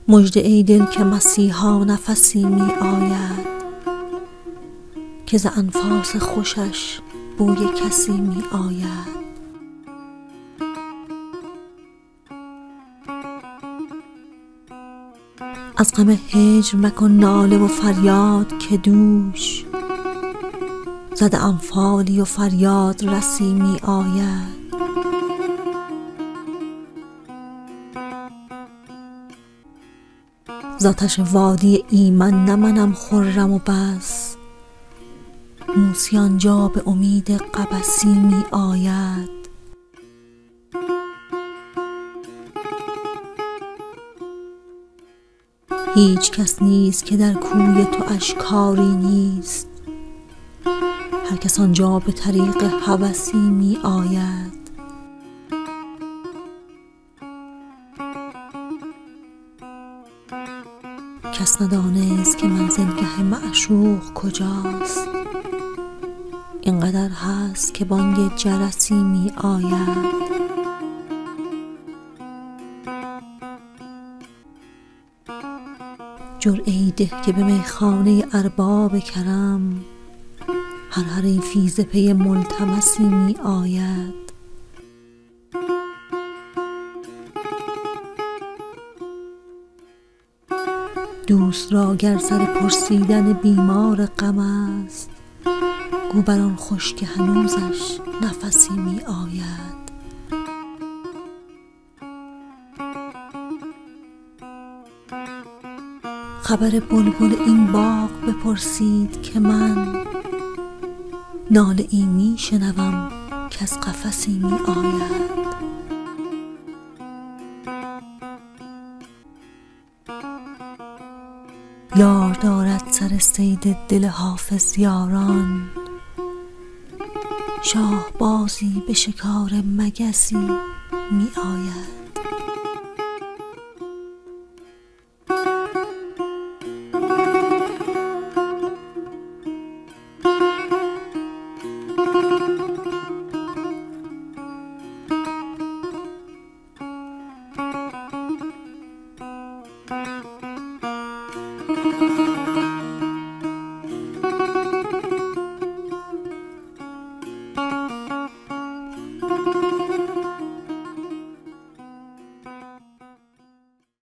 مژده ای دل که مسیحا نفسی می آید، که ز انفاس خوشش بوی کسی می آید. از غم هجر مکن ناله و فریاد که دوش، زده ام فالی و فریاد رسی می آید. ز آتش وادی ایمن نه منم خرم و بس، موسی آنجا به امید قبسی می آید. هیچ کس نیست که در کوی تو اشکاری نیست، هر کس آنجا به طریق هوسی می آید. کس ندانست که منزلگه معشوق کجاست، اینقدر هست که بانگ جرسی می آید. جرعه‌ای ده که به میخانه ارباب کرم، هر حریفی ز پی ملتمسی می آید. دوست را گر سر پرسیدن بیمار غم است، گو بر آن خوش که هنوزش نفسی می آید. خبر بلبل این باغ بپرسید که من، ناله ای می شنوم که از قفسی می آید. یار دارد سر صید دل حافظ یاران، شاه بازی به شکار مگسی می آید.